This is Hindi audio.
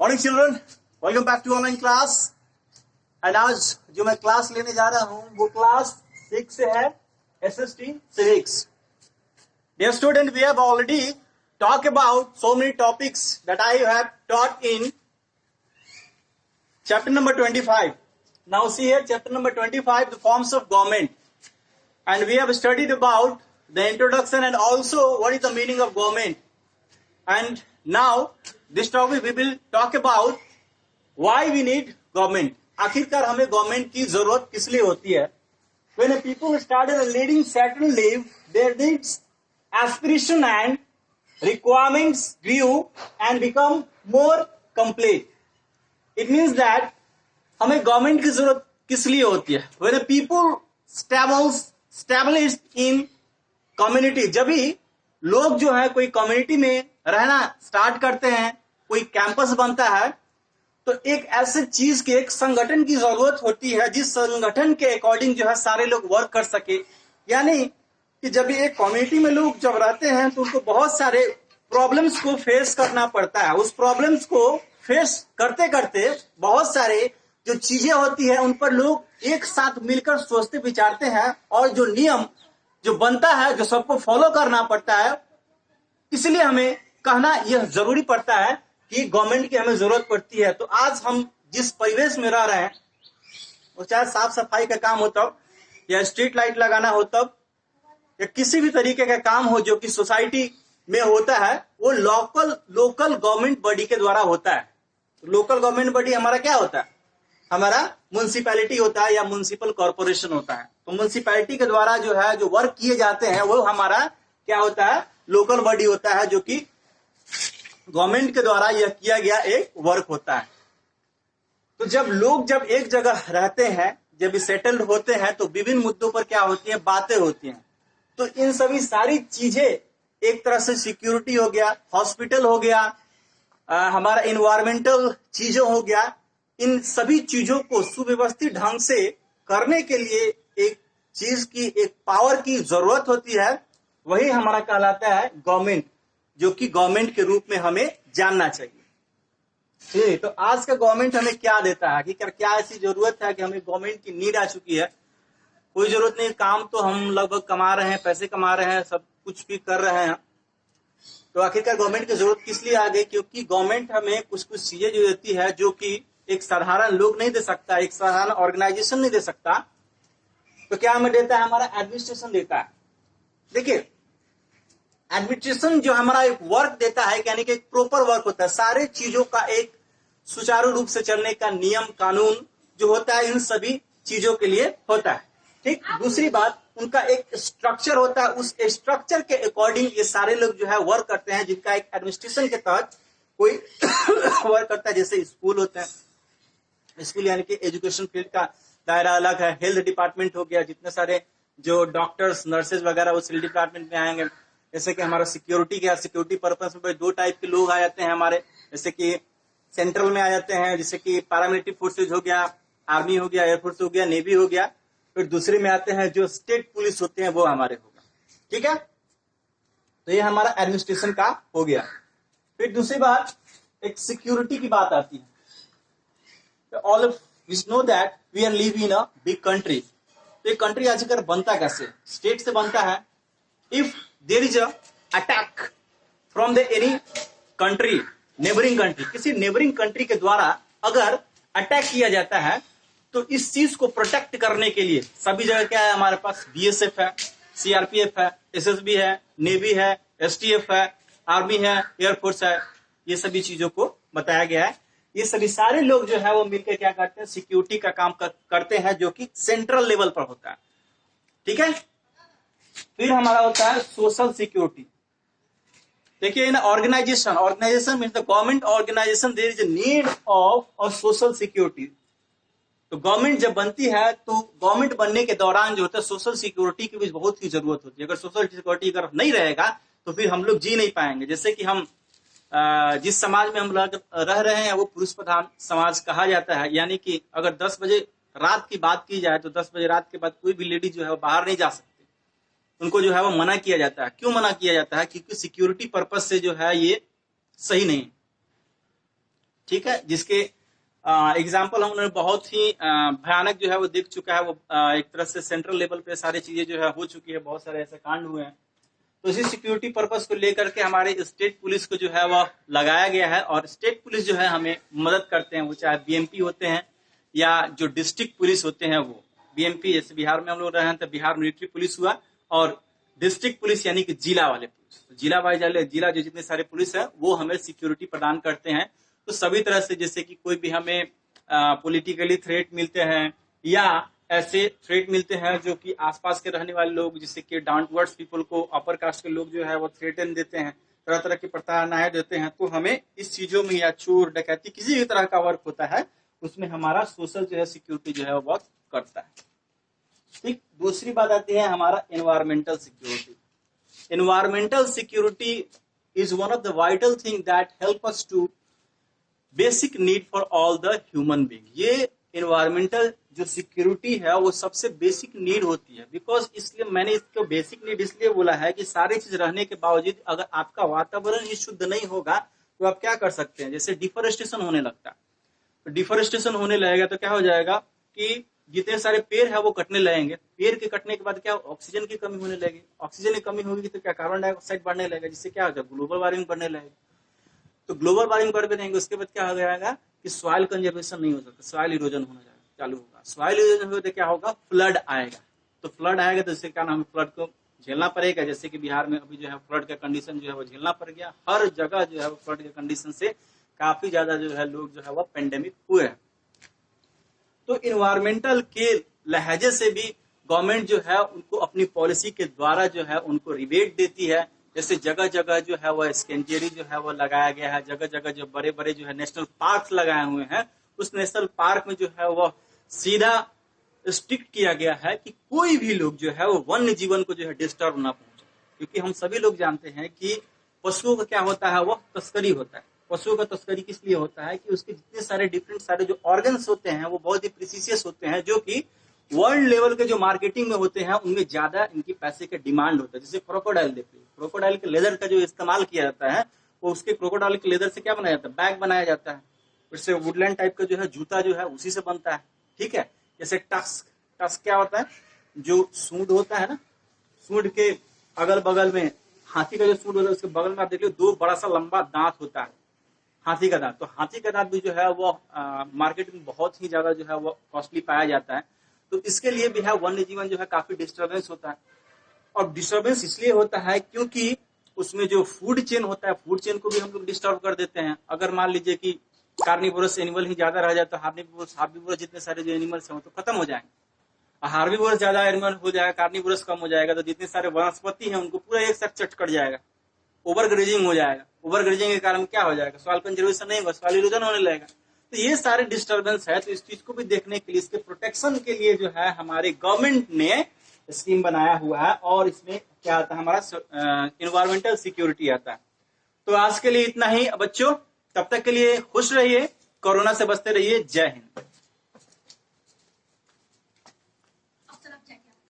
Morning children, welcome back to online class. And आज जो मैं क्लास लेने जा रहा हूं वो क्लास 6 से है, SST Civics। Dear student, we have already talked about so many topics that I have taught in chapter number 25. Now see here, chapter number 25, the forms of government. And we have studied about the introduction and also what is the meaning of government. And now this topic we will talk about why we need government. आखिरकार हमें गवर्नमेंट की जरूरत किस लिए होती है? When a people started leading certain life, their needs, aspiration and requirements grew and become more complete. It means that हमें गवर्नमेंट की जरूरत किस लिए होती है? When a people established in community, जब भी लोग जो है कोई कम्युनिटी में रहना स्टार्ट करते हैं, कोई कैंपस बनता है, तो एक ऐसे चीज के एक संगठन की जरूरत होती है जिस संगठन के अकॉर्डिंग जो है सारे लोग वर्क कर सके। यानी कि जब एक कम्युनिटी में लोग जब रहते हैं तो उनको बहुत सारे प्रॉब्लम्स को फेस करना पड़ता है। उस प्रॉब्लम्स को फेस करते करते बहुत सारे जो चीजें होती है उन पर लोग एक साथ मिलकर सोचते विचारते हैं और जो नियम जो बनता है जो सबको फॉलो करना पड़ता है। इसलिए हमें कहना यह जरूरी पड़ता है कि गवर्नमेंट की हमें जरूरत पड़ती है। तो आज हम जिस परिवेश में रह रहे हैं, वो चाहे साफ सफाई का काम हो तब, या स्ट्रीट लाइट लगाना हो तब, या किसी भी तरीके का काम हो जो कि सोसाइटी में होता है, वो लोकल गवर्नमेंट बॉडी के द्वारा होता है। लोकल गवर्नमेंट बॉडी हमारा क्या होता है? हमारा म्युनिसिपैलिटी होता है या म्युनिसिपल कॉर्पोरेशन होता है। तो म्युनिसिपैलिटी के द्वारा जो है जो वर्क किए जाते हैं वो हमारा क्या होता है? लोकल बॉडी होता है, जो कि गवर्नमेंट के द्वारा यह किया गया एक वर्क होता है। तो जब लोग जब एक जगह रहते हैं, जब सेटल्ड होते हैं, तो विभिन्न मुद्दों पर क्या होती है? बातें होती हैं। तो इन सभी सारी चीजें, एक तरह से सिक्योरिटी हो गया, हॉस्पिटल हो गया, हमारा इन्वायरमेंटल चीजों हो गया, इन सभी चीजों को सुव्यवस्थित ढंग से करने के लिए एक चीज की, एक पावर की जरूरत होती है। वही हमारा कहलाता है गवर्नमेंट, जो कि गवर्नमेंट के रूप में हमें जानना चाहिए। ठीक, तो आज का गवर्नमेंट हमें क्या देता है? कि क्या ऐसी जरूरत है कि हमें गवर्नमेंट की नीड आ चुकी है? कोई जरूरत नहीं, काम तो हम लगभग कमा रहे हैं, पैसे कमा रहे हैं, सब कुछ भी कर रहे हैं। तो आखिरकार गवर्नमेंट की जरूरत किस लिए आ गई? क्योंकि गवर्नमेंट हमें कुछ कुछ चीजें जो देती है जो कि एक साधारण लोग नहीं दे सकता, एक साधारण ऑर्गेनाइजेशन नहीं दे सकता। तो क्या हमें देता है? हमारा एडमिनिस्ट्रेशन देता है। देखिए, एडमिनिस्ट्रेशन जो हमारा एक वर्क देता है, यानी कि एक प्रॉपर वर्क होता है, सारे चीजों का एक सुचारू रूप से चलने का नियम कानून जो होता है इन सभी चीजों के लिए होता है। ठीक, दूसरी बात, उनका एक स्ट्रक्चर होता है, उस स्ट्रक्चर के अकॉर्डिंग ये सारे लोग जो है वर्क करते हैं, जिनका एक एडमिनिस्ट्रेशन के तहत कोई वर्क करता है। जैसे स्कूल होते हैं, स्कूल यानी कि एजुकेशन फील्ड का दायरा अलग है। हेल्थ डिपार्टमेंट हो गया, जितने सारे जो डॉक्टर्स नर्सेज वगैरह उस हेल्थ डिपार्टमेंट में आएंगे। जैसे कि हमारा सिक्योरिटी क्या, सिक्योरिटी पर्पस में दो टाइप के लोग आ जाते हैं हमारे, जैसे कि सेंट्रल में आ जाते हैं, जैसे कि पैरामिलिट्री फोर्सेज हो गया, आर्मी हो गया, एयरफोर्स हो गया, नेवी हो गया। फिर दूसरे में आते हैं जो स्टेट पुलिस होते हैं, वो हमारे होगा। ठीक है, तो ये हमारा एडमिनिस्ट्रेशन का हो गया। फिर दूसरी बात, एक सिक्योरिटी की बात आती है। All of we know that we are live in a big country. तो ये कंट्री आजकल बनता कैसे? स्टेट से बनता है। If there is a attack from the any country, neighbouring country, किसी नेबरिंग कंट्री के द्वारा अगर अटैक किया जाता है, तो इस चीज को प्रोटेक्ट करने के लिए सभी जगह क्या है? हमारे पास BSF है, CRPF है, SSB है, नेवी है, STF है, आर्मी है, एयरफोर्स है। ये सभी चीजों को बताया गया है। ये सभी सारे लोग जो है वो मिलकर क्या करते हैं? सिक्योरिटी का काम करते हैं, जो कि सेंट्रल लेवल पर होता है। ठीक है, फिर हमारा होता है सोशल सिक्योरिटी। देखिए, in organisation means the government organisation, there is a need of a social security. तो गवर्नमेंट जब बनती है तो गवर्नमेंट बनने के दौरान जो होता है सोशल सिक्योरिटी की भी बहुत ही जरूरत होती है। अगर सोशल सिक्योरिटी अगर नहीं रहेगा तो फिर हम लोग जी नहीं पाएंगे। जैसे कि हम जिस समाज में हम रह रहे हैं वो पुरुष प्रधान समाज कहा जाता है। यानी कि अगर 10 बजे रात की बात की जाए तो 10 बजे रात के बाद कोई भी लेडी जो है वो बाहर नहीं जा सकती, उनको जो है वो मना किया जाता है। क्यों मना किया जाता है? क्योंकि सिक्योरिटी पर्पज से जो है ये सही नहीं। ठीक है, जिसके एग्जाम्पल हम लोग बहुत ही भयानक जो है वो देख चुका है। वो एक तरह से सेंट्रल लेवल पे सारी चीजें जो है हो चुकी है, बहुत सारे ऐसे कांड हुए हैं। तो इसी सिक्योरिटी पर्पस को लेकर के हमारे स्टेट पुलिस को जो है वह लगाया गया है, और स्टेट पुलिस जो है हमें मदद करते हैं, वो चाहे बीएमपी होते हैं या जो डिस्ट्रिक्ट पुलिस होते हैं वो बीएमपी, जैसे बिहार में हम लोग रहे हैं तो बिहार मिलिट्री पुलिस हुआ, और डिस्ट्रिक्ट पुलिस यानी कि जिला वाले पुलिस, तो जिला वाइज जिला जो जितने सारे पुलिस है वो हमें सिक्योरिटी प्रदान करते हैं। तो सभी तरह से, जैसे कि कोई भी हमें पॉलिटिकली थ्रेट मिलते हैं या ऐसे थ्रेट मिलते हैं जो कि आसपास के रहने वाले लोग, जिससे कि डाउनवर्ड्स पीपल को, अपर कास्ट के लोग जो है वो थ्रेटन देते हैं, तरह तरह की प्रताड़नाएं देते हैं, तो हमें इस चीजों में, या चोर डकैती किसी भी तरह का वर्क होता है उसमें हमारा सोशल जो है सिक्योरिटी जो है वो वर्क करता है। ठीक, दूसरी बात आती है हमारा environmental security. Environmental security is one of the vital thing that help us to basic need for all the human being. ये एनवायरमेंटल जो सिक्योरिटी है वो सबसे बेसिक नीड होती है, बिकॉज इसलिए मैंने इसको बेसिक नीड इसलिए बोला है कि सारी चीज रहने के बावजूद अगर आपका वातावरण ही शुद्ध नहीं होगा तो आप क्या कर सकते हैं, जैसे डिफोरेस्टेशन होने लगता है। तो डिफोरेस्टेशन होने लगेगा तो क्या हो जाएगा कि जितने सारे पेड़ है वो कटने लगेंगे, पेड़ के कटने के बाद क्या ऑक्सीजन की कमी होने लगेगी, ऑक्सीजन की कमी होगी तो क्या कार्बन डाइऑक्साइड बढ़ने लगेगा, जिससे क्या हो जाएगा ग्लोबल वार्मिंग बढ़ने लगेगी। तो ग्लोबल वार्मिंग बढ़ रहेंगे, उसके बाद क्या हो जाएगा कि सॉइल कंजर्वेशन नहीं हो सकता, सॉइल इरोजन होना चालू होगा। सॉइल इरोजन होगा तो क्या होगा, फ्लड आएगा। तो फ्लड आएगा तो इससे क्या नाम, फ्लड को झेलना पड़ेगा। जैसे कि बिहार में अभी जो है फ्लड का कंडीशन जो है वो झेलना पड़ गया, हर जगह जो है वो फ्लड के कंडीशन से काफी ज्यादा जो है लोग जो है वो पेंडेमिक हुए हैं। तो इन्वायरमेंटल के लहजे से भी गवर्नमेंट जो है उनको अपनी पॉलिसी के द्वारा जो है उनको रिबेट देती है। जैसे जगह जगह जो है वो स्कैंजेरी जो है वो लगाया गया है, जगह जगह जो बड़े बड़े जो है नेशनल पार्क लगाए हुए हैं, उस नेशनल पार्क में जो है वो सीधा स्ट्रिक्ट किया गया है कि कोई भी लोग जो है वो वन्य जीवन को जो है डिस्टर्ब ना पहुंचे। क्योंकि हम सभी लोग जानते हैं कि पशुओं का क्या होता है, वो तस्करी होता है। पशुओं का तस्करी किस लिए होता है कि उसके जितने सारे डिफरेंट सारे जो ऑर्गन्स होते हैं वो बहुत ही प्रीसियस होते हैं, जो कि वर्ल्ड लेवल के जो मार्केटिंग में होते हैं उनमें ज्यादा इनकी पैसे का डिमांड होता है। जैसे क्रोकोडाइल देखिए, क्रोकोडाइल के लेदर का जो इस्तेमाल किया जाता है वो उसके क्रोकोडाइल के लेदर से क्या बनाया जाता है, बैग बनाया जाता है। उससे वुडलैंड टाइप का जो है जूता जो है उसी से बनता है। ठीक है, जैसे टस्क, टस्क क्या होता है, जो सूंड होता है ना, सूंड के अगल बगल में हाथी का जो सूंड होता है उसके बगल में आप देख लो दो बड़ा सा लंबा दांत होता है, हाथी का दांत। तो हाथी का दांत भी जो है वो मार्केट में बहुत ही ज्यादा जो है वो कॉस्टली पाया जाता है। तो इसके लिए भी है वन्य जीवन जो है काफी डिस्टर्बेंस होता है। और डिस्टर्बेंस इसलिए होता है क्योंकि उसमें जो फूड चेन होता है, फूड चेन को भी हम लोग डिस्टर्ब कर देते हैं। अगर मान लीजिए कि कार्निवोरस एनिमल ही ज्यादा रह जाए तो हार्निवोरस जितने सारे जो एनिमल्स हैं वो तो खत्म हो जाएंगे। हार्निवोरस ज्यादा एनिमल हो जाएगा, कार्निवोरस कम हो जाएगा, तो जितने सारे वनस्पति हैं उनको पूरा एक साथ चट कर जाएगा, ओवर ग्रेजिंग हो जाएगा। ओवर ग्रेजिंग के कारण क्या हो जाएगा, सॉइल कंजर्वेशन नहीं होगा, सॉइल इरोजन होने लगेगा। तो ये सारे डिस्टर्बेंस है। तो इस चीज को भी देखने के लिए, इसके प्रोटेक्शन के लिए जो है हमारे गवर्नमेंट ने स्कीम बनाया हुआ है, और इसमें क्या आता है हमारा एनवायरमेंटल सिक्योरिटी आता है। तो आज के लिए इतना ही बच्चों, तब तक के लिए खुश रहिए, कोरोना से बचते रहिए। जय हिंद।